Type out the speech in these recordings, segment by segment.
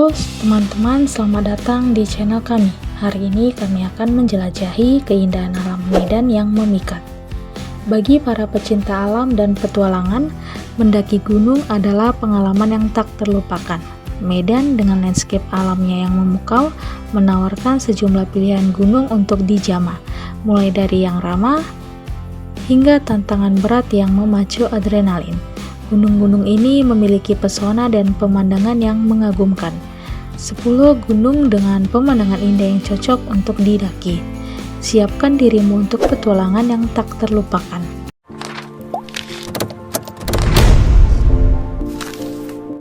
Halo teman-teman, selamat datang di channel kami. Hari ini kami akan menjelajahi keindahan alam Medan yang memikat. Bagi para pecinta alam dan petualangan, mendaki gunung adalah pengalaman yang tak terlupakan. Medan dengan landscape alamnya yang memukau menawarkan sejumlah pilihan gunung untuk dijamah, mulai dari yang ramah hingga tantangan berat yang memacu adrenalin. Gunung-gunung ini memiliki pesona dan pemandangan yang mengagumkan. 10 gunung dengan pemandangan indah yang cocok untuk didaki. Siapkan dirimu untuk petualangan yang tak terlupakan.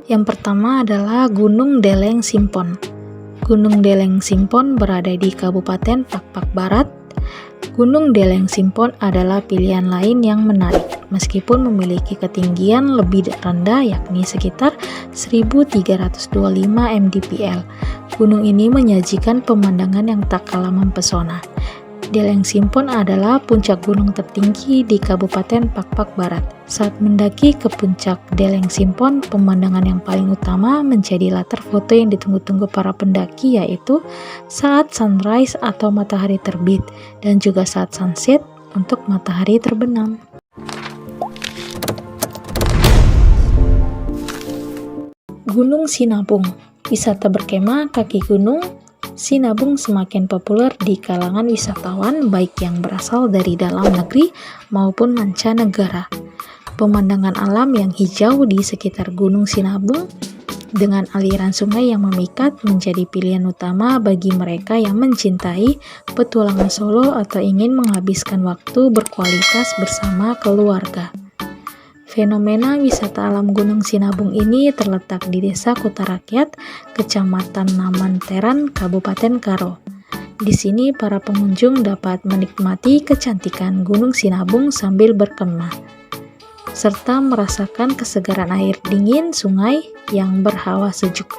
Yang pertama adalah Gunung Deleng Simpon. Gunung Deleng Simpon berada di Kabupaten Pakpak Barat. Gunung Deleng Simpon adalah pilihan lain yang menarik, meskipun memiliki ketinggian lebih rendah yakni sekitar 1325 mdpl. Gunung ini menyajikan pemandangan yang tak kalah mempesona. Deleng Simpon adalah puncak gunung tertinggi di Kabupaten Pakpak Barat. Saat mendaki ke puncak Deleng Simpon, pemandangan yang paling utama menjadi latar foto yang ditunggu-tunggu para pendaki, yaitu saat sunrise atau matahari terbit dan juga saat sunset untuk matahari terbenam. Gunung Sinabung. Wisata berkemah kaki gunung Sinabung semakin populer di kalangan wisatawan baik yang berasal dari dalam negeri maupun mancanegara. Pemandangan alam yang hijau di sekitar Gunung Sinabung dengan aliran sungai yang memikat menjadi pilihan utama bagi mereka yang mencintai petualangan solo atau ingin menghabiskan waktu berkualitas bersama keluarga. Fenomena wisata alam Gunung Sinabung ini terletak di Desa Kutarakyat, Kecamatan Namanteran, Kabupaten Karo. Di sini para pengunjung dapat menikmati kecantikan Gunung Sinabung sambil berkemah, serta merasakan kesegaran air dingin sungai yang berhawa sejuk,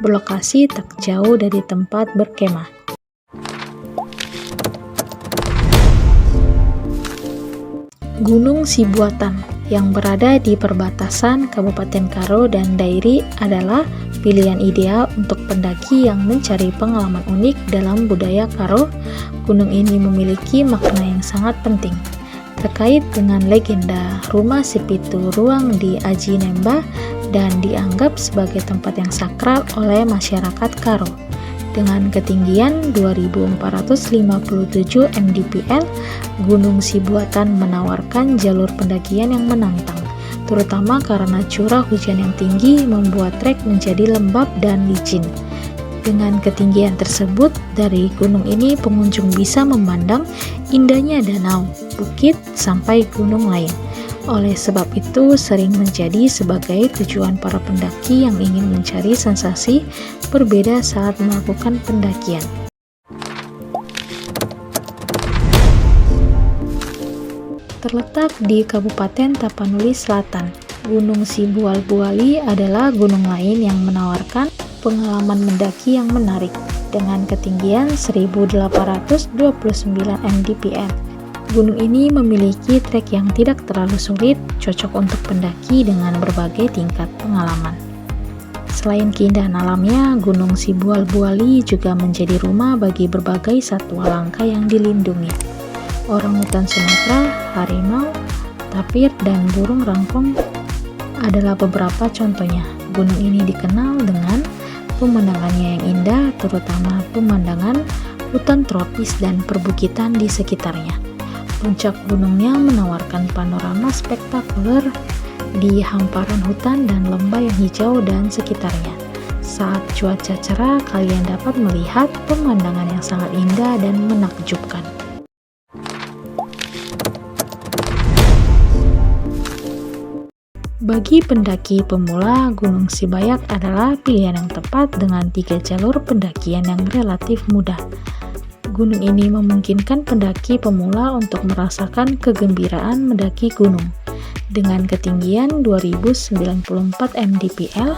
berlokasi tak jauh dari tempat berkemah. Gunung Sibuatan yang berada di perbatasan Kabupaten Karo dan Dairi adalah pilihan ideal untuk pendaki yang mencari pengalaman unik dalam budaya Karo. Gunung ini memiliki makna yang sangat penting terkait dengan legenda Rumah Sipitu Ruang di Aji Nemba dan dianggap sebagai tempat yang sakral oleh masyarakat Karo. Dengan ketinggian 2457 mdpl, Gunung Sibuatan menawarkan jalur pendakian yang menantang, terutama karena curah hujan yang tinggi membuat trek menjadi lembab dan licin. Dengan ketinggian tersebut, dari gunung ini pengunjung bisa memandang indahnya danau, bukit, sampai gunung lain. Oleh sebab itu, sering menjadi sebagai tujuan para pendaki yang ingin mencari sensasi berbeda saat melakukan pendakian. Terletak di Kabupaten Tapanuli Selatan, Gunung Sibual-Buali adalah gunung lain yang menawarkan pengalaman mendaki yang menarik dengan ketinggian 1829 mdpl. Gunung ini memiliki trek yang tidak terlalu sulit, cocok untuk pendaki dengan berbagai tingkat pengalaman. Selain keindahan alamnya, Gunung Sibual-Buali juga menjadi rumah bagi berbagai satwa langka yang dilindungi. Orangutan Sumatera, harimau, tapir, dan burung rangkong adalah beberapa contohnya. Gunung ini dikenal dengan pemandangannya yang indah, terutama pemandangan hutan tropis dan perbukitan di sekitarnya. Puncak gunungnya menawarkan panorama spektakuler di hamparan hutan dan lembah yang hijau dan sekitarnya. Saat cuaca cerah, kalian dapat melihat pemandangan yang sangat indah dan menakjubkan. Bagi pendaki pemula, Gunung Sibayak adalah pilihan yang tepat dengan 3 jalur pendakian yang relatif mudah. Gunung ini memungkinkan pendaki pemula untuk merasakan kegembiraan mendaki gunung. Dengan ketinggian 2094 mdpl,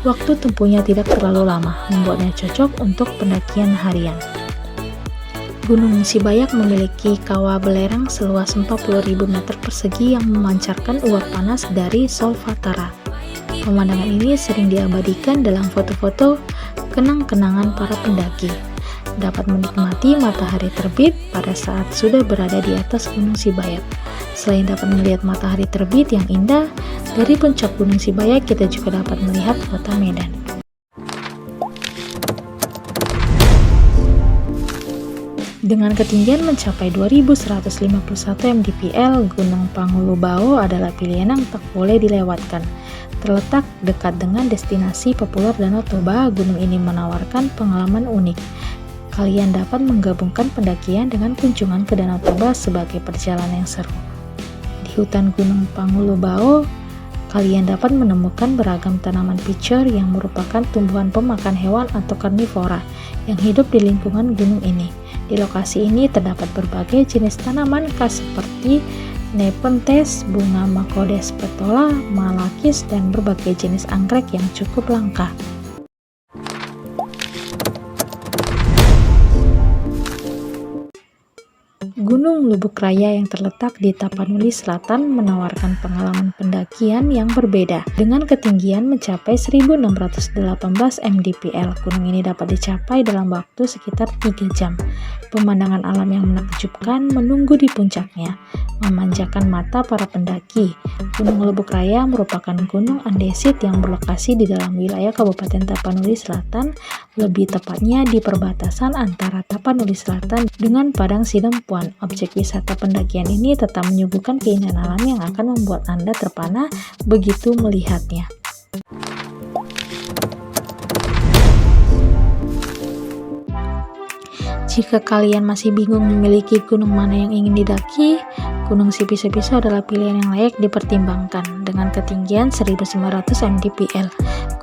waktu tempuhnya tidak terlalu lama, membuatnya cocok untuk pendakian harian. Gunung Sibayak memiliki kawah belerang seluas 40.000 meter persegi yang memancarkan uap panas dari Solfatara. Pemandangan ini sering diabadikan dalam foto-foto kenang-kenangan para pendaki. Dapat menikmati matahari terbit pada saat sudah berada di atas Gunung Sibayak. Selain dapat melihat matahari terbit yang indah, dari puncak Gunung Sibayak kita juga dapat melihat kota Medan. Dengan ketinggian mencapai 2151 mdpl, Gunung Pangulubao adalah pilihan yang tak boleh dilewatkan. Terletak dekat dengan destinasi populer Danau Toba, gunung ini menawarkan pengalaman unik. Kalian dapat menggabungkan pendakian dengan kunjungan ke Danau Toba sebagai perjalanan yang seru. Di hutan Gunung Pangulubao, kalian dapat menemukan beragam tanaman picor yang merupakan tumbuhan pemakan hewan atau karnivora yang hidup di lingkungan gunung ini. Di lokasi ini terdapat berbagai jenis tanaman khas seperti Nepenthes, bunga Macodes petola, malakis, dan berbagai jenis anggrek yang cukup langka. Gunung Lubuk Raya yang terletak di Tapanuli Selatan menawarkan pengalaman pendakian yang berbeda. Dengan ketinggian mencapai 1618 mdpl, gunung ini dapat dicapai dalam waktu sekitar 3 jam. Pemandangan alam yang menakjubkan menunggu di puncaknya, memanjakan mata para pendaki. Gunung Lubuk Raya merupakan gunung andesit yang berlokasi di dalam wilayah Kabupaten Tapanuli Selatan, lebih tepatnya di perbatasan antara Tapanuli Selatan dengan Padang Sidempuan. Objek wisata pendakian ini tetap menyuguhkan keindahan alam yang akan membuat Anda terpana begitu melihatnya. Jika kalian masih bingung memiliki gunung mana yang ingin didaki, Gunung Sipiso-Piso adalah pilihan yang layak dipertimbangkan. Dengan ketinggian 1900 mdpl,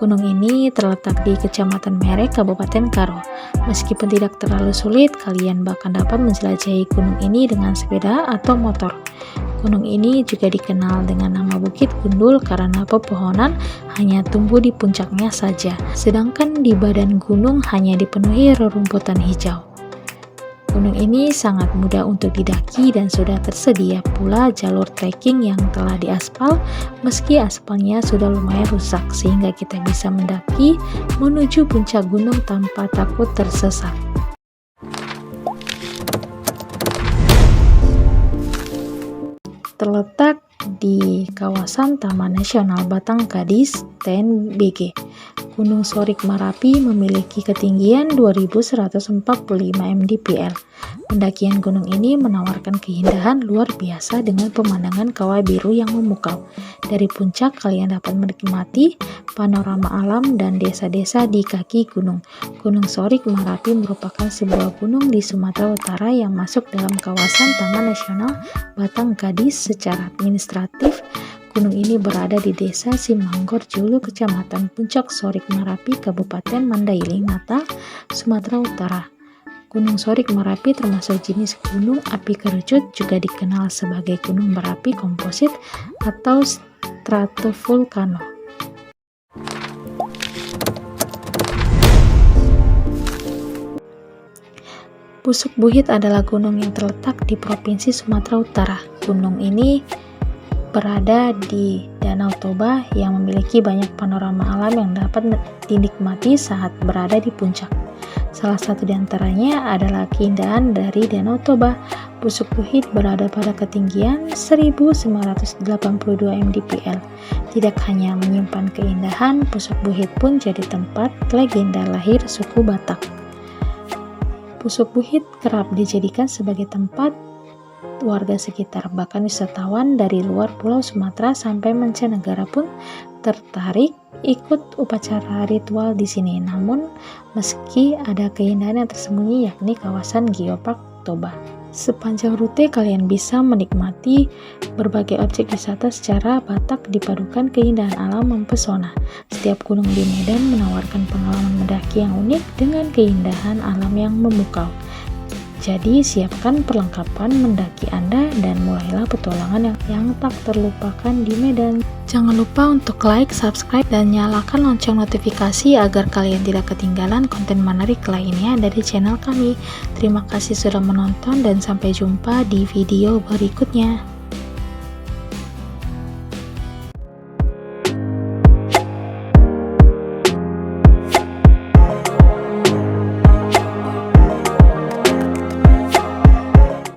gunung ini terletak di Kecamatan Merek, Kabupaten Karo. Meskipun tidak terlalu sulit, kalian bahkan dapat menjelajahi gunung ini dengan sepeda atau motor. Gunung ini juga dikenal dengan nama Bukit Gundul karena pepohonan hanya tumbuh di puncaknya saja, sedangkan di badan gunung hanya dipenuhi rerumputan hijau. Gunung ini sangat mudah untuk didaki dan sudah tersedia pula jalur trekking yang telah diaspal, meski aspalnya sudah lumayan rusak sehingga kita bisa mendaki menuju puncak gunung tanpa takut tersesat. Terletak di kawasan Taman Nasional Batang Gadis (TNBG), Gunung Sorik Marapi memiliki ketinggian 2145 mdpl. Pendakian gunung ini menawarkan keindahan luar biasa dengan pemandangan kawah biru yang memukau. Dari puncak kalian dapat menikmati panorama alam dan desa-desa di kaki gunung. Gunung Sorik Marapi merupakan sebuah gunung di Sumatera Utara yang masuk dalam kawasan Taman Nasional Batang Gadis. Secara administratif, gunung ini berada di Desa Simanggor Julu, Kecamatan Puncak Sorik Marapi, Kabupaten Mandailing, Natal, Sumatera Utara. Gunung Sorik Marapi termasuk jenis gunung api kerucut, juga dikenal sebagai gunung berapi komposit atau stratovolcano. Pusuk Buhit adalah gunung yang terletak di Provinsi Sumatera Utara. Gunung ini berada di Danau Toba yang memiliki banyak panorama alam yang dapat dinikmati saat berada di puncak. Salah satu di antaranya adalah keindahan dari Danau Toba. Pusuk Buhit berada pada ketinggian 1982 mdpl. Tidak hanya menyimpan keindahan, Pusuk Buhit pun jadi tempat legenda lahir suku Batak. Pusuk Buhit kerap dijadikan sebagai tempat warga sekitar, bahkan wisatawan dari luar Pulau Sumatera sampai mancanegara pun tertarik ikut upacara ritual di sini. Namun, meski ada keindahan yang tersembunyi yakni kawasan Geopark Toba. Sepanjang rute kalian bisa menikmati berbagai objek wisata secara Batak dipadukan keindahan alam mempesona. Setiap gunung di Medan menawarkan pengalaman mendaki yang unik dengan keindahan alam yang memukau. Jadi siapkan perlengkapan mendaki Anda dan mulailah petualangan yang tak terlupakan di Medan. Jangan lupa untuk like, subscribe, dan nyalakan lonceng notifikasi agar kalian tidak ketinggalan konten menarik lainnya dari channel kami. Terima kasih sudah menonton dan sampai jumpa di video berikutnya.